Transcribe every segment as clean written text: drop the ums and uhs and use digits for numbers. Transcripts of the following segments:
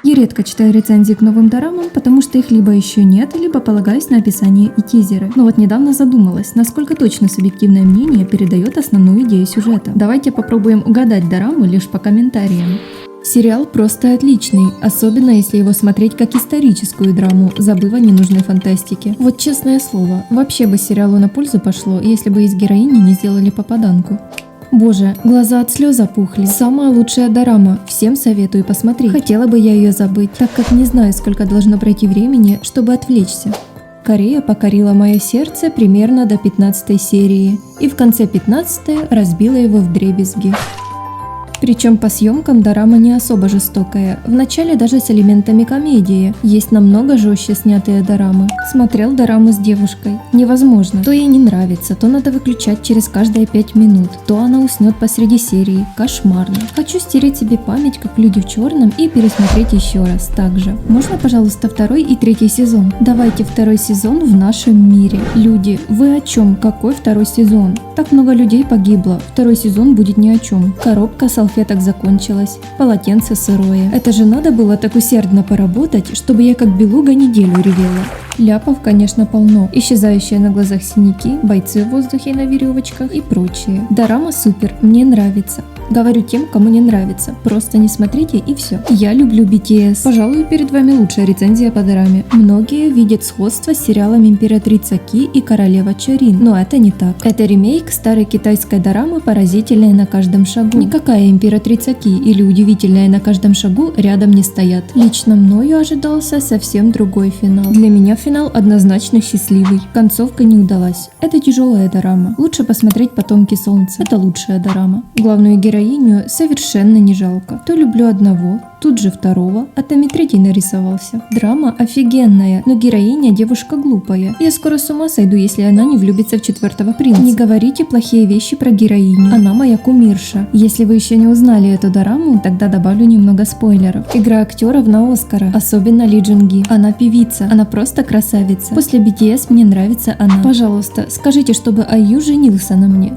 Я редко читаю рецензии к новым дорамам, потому что их либо еще нет, либо полагаюсь на описание и тизеры. Но вот недавно задумалась, насколько точно субъективное мнение передает основную идею сюжета. Давайте попробуем угадать дораму лишь по комментариям. Сериал просто отличный, особенно если его смотреть как историческую драму, забыв о ненужной фантастике. Вот честное слово, вообще бы сериалу на пользу пошло, если бы из героини не сделали попаданку. Боже, глаза от слез опухли. Самая лучшая дорама, всем советую посмотреть. Хотела бы я ее забыть, так как не знаю, сколько должно пройти времени, чтобы отвлечься. Корея покорила мое сердце примерно до 15 серии, и в конце 15-й разбила его вдребезги. Причем по съемкам дорама не особо жестокая, вначале даже с элементами комедии, есть намного жестче снятые дорамы. Смотрел дораму с девушкой, невозможно, то ей не нравится, то надо выключать через каждые 5 минут, то она уснет посреди серии, кошмарно. Хочу стереть себе память, как люди в черном, и пересмотреть еще раз, также. Можно, пожалуйста, 2 и 3 сезон? Давайте 2 сезон в нашем мире. Люди, вы о чем? Какой 2 сезон? Так много людей погибло, 2 сезон будет ни о чем. Коробка салфеток закончилась, полотенце сырое. Это же надо было так усердно поработать, чтобы я как белуга неделю ревела. Ляпов, конечно, полно. Исчезающие на глазах синяки, бойцы в воздухе на веревочках и прочее. Дорама супер, мне нравится. Говорю тем, кому не нравится. Просто не смотрите и все. Я люблю BTS. Пожалуй, перед вами лучшая рецензия по дораме. Многие видят сходство с сериалом «Императрица Ки» и «Королева Чорин», но это не так. Это ремейк старой китайской дорамы, поразительной на каждом шагу. Никакая «Императрица Ки» или «Удивительная на каждом шагу» рядом не стоят. Лично мною ожидался совсем другой финал. Для меня финал однозначно счастливый. Концовка не удалась. Это тяжелая дорама. Лучше посмотреть «Потомки солнца». Это лучшая дорама. Главную героиню совершенно не жалко. То люблю одного, тут же второго, а там и третий нарисовался. Драма офигенная, но героиня девушка глупая. Я скоро с ума сойду, если она не влюбится в 4-го принца. Не говорите плохие вещи про героиню. Она моя кумирша. Если вы еще не узнали эту дораму, тогда добавлю немного спойлеров. Игра актеров на Оскара, особенно Ли Джунги. Она певица, она просто красавица. После BTS мне нравится она. Пожалуйста, скажите, чтобы IU женился на мне.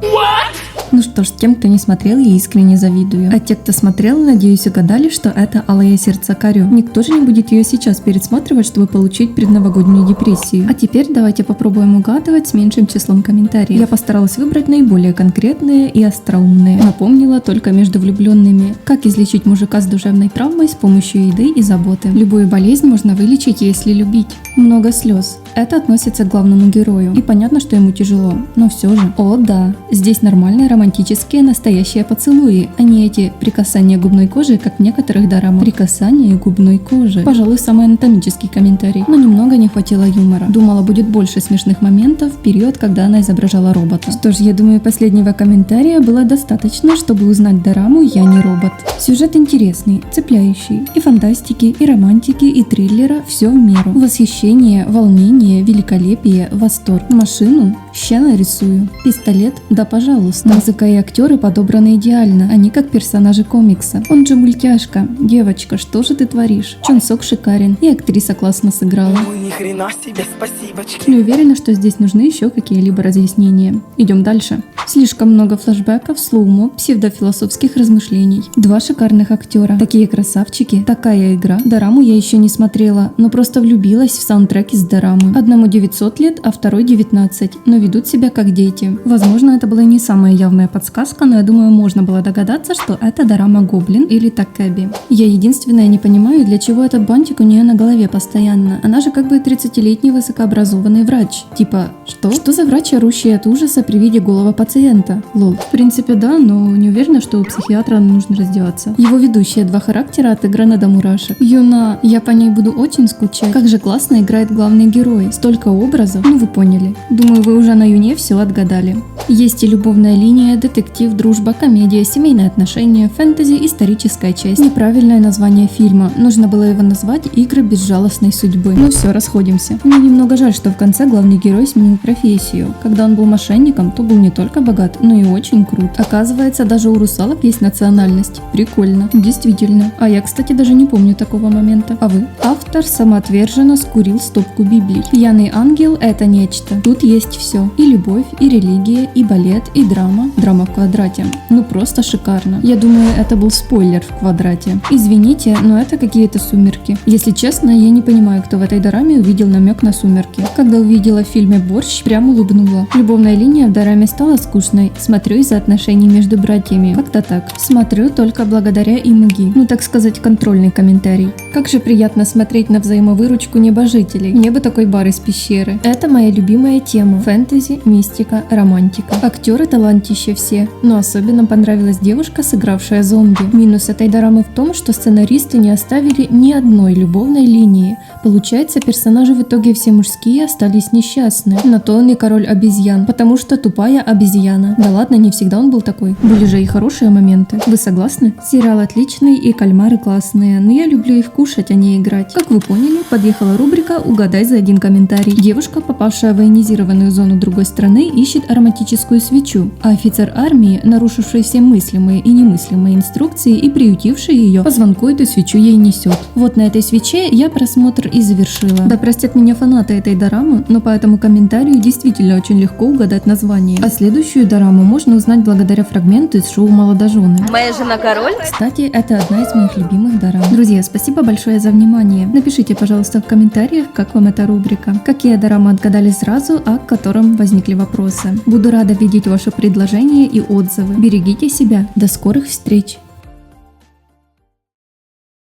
Ну что ж, тем, кто не смотрел, я искренне завидую. А те, кто смотрел, надеюсь, угадали, что это «Алое сердце Карю». Никто же не будет ее сейчас пересматривать, чтобы получить предновогоднюю депрессию. А теперь давайте попробуем угадывать с меньшим числом комментариев. Я постаралась выбрать наиболее конкретные и остроумные. Напомнила только между влюбленными. Как излечить мужика с душевной травмой с помощью еды и заботы. Любую болезнь можно вылечить, если любить. Много слез. Это относится к главному герою. И понятно, что ему тяжело, но все же. О да, здесь нормальные романтические настоящие поцелуи, а не эти прикасания губной кожи, как в некоторых дорамах. Прикасание губной кожи. Пожалуй, самый анатомический комментарий. Но немного не хватило юмора. Думала, будет больше смешных моментов в период, когда она изображала робота. Что ж, я думаю, последнего комментария было достаточно, чтобы узнать дораму «Я не робот». Сюжет интересный, цепляющий. И фантастики, и романтики, и триллера, все в меру. Восхищение, волнение, великолепие, восторг. Машину ща нарисую. Пистолет? Да пожалуйста. Музыка и актеры подобраны идеально. Они как персонажи комикса. Он же мультяшка. Девочка, что же ты творишь? Чонсок шикарен. И актриса классно сыграла. Ни хрена себе, спасибочки. Не уверена, что здесь нужны еще какие-либо разъяснения. Идем дальше. Слишком много флешбеков, слоумо, псевдофилософских размышлений. 2 шикарных актера. Такие красавчики. Такая игра. Дораму я еще не смотрела, но просто влюбилась в саундтрек из дорамы. Одному 900 лет, а второй 19. Но ведут себя как дети. Возможно, это была не самая явная подсказка, но я думаю, можно было догадаться, что это дорама Гоблин или Такэби. Я единственное не понимаю, для чего этот бантик у нее на голове постоянно. Она же как бы 30-летний высокообразованный врач. Типа, что? Что за врач, орущий от ужаса при виде голого пациента? Лол. В принципе, да, но не уверена, что у психиатра нужно раздеваться. Его ведущие 2 характера отыграны до мурашек. Юна, я по ней буду очень скучать. Как же классно играет главный герой. Столько образов. Ну вы поняли. Думаю, вы уже на Юне все отгадали. Есть и любовная линия, детектив, дружба, комедия, семейные отношения, фэнтези, историческая часть. Неправильное название фильма. Нужно было его назвать «Игры безжалостной судьбы». Ну все, расходимся. Мне немного жаль, что в конце главный герой сменил профессию. Когда он был мошенником, то был не только богат, но и очень крут. Оказывается, даже у русалок есть национальность. Прикольно. Действительно. А я, кстати, даже не помню такого момента. А вы? Автор самоотверженно скурил стопку Библий. «Пьяный ангел» — это нечто. Тут есть все. И любовь, и религия, и балет, и драма, драма в квадрате. Ну просто шикарно. Я думаю, это был спойлер в квадрате. Извините, но это какие-то сумерки. Если честно, я не понимаю, кто в этой дораме увидел намек на сумерки. Когда увидела в фильме «Борщ», прям улыбнула. Любовная линия в дораме стала скучной. Смотрю из-за отношений между братьями. Как-то так. Смотрю только благодаря Имги. Ну так сказать, контрольный комментарий. Как же приятно смотреть на взаимовыручку небожителей. Мне бы такой бар из пещеры. Это моя любимая тема. Фэнтези, мистика, романтика. Актеры талантища все. Но особенно понравилась девушка, сыгравшая зомби. Минус этой дорамы в том, что сценаристы не оставили ни одной любовной линии. Получается, персонажи в итоге все мужские остались несчастны. На то он и король обезьян, потому что тупая обезьяна. Да ладно, не всегда он был такой. Были же и хорошие моменты. Вы согласны? Сериал отличный и кальмары классные, но я люблю их кушать, а не играть. Как вы поняли, подъехала рубрика «Угадай за один комментарий». Девушка, попавшая в военизированную зону другой страны, ищет ароматическую свечу, а офицер армии, нарушивший все мыслимые и немыслимые инструкции и приютивший ее, по звонку эту свечу ей несет. Вот на этой свече я просмотр и завершила. Да простят меня фанаты этой дорамы, но по этому комментарию действительно очень легко угадать название. А следующую дораму можно узнать благодаря фрагменту из шоу «Молодожены». Моя жена король? Кстати, это одна из моих любимых дорам. Друзья, спасибо большое за внимание. Напишите, пожалуйста, в комментариях, как вам эта рубрика. Какие дорамы отгадали сразу, а к которым возникли вопросы. Буду рада видеть ваши предложения и отзывы. Берегите себя. До скорых встреч!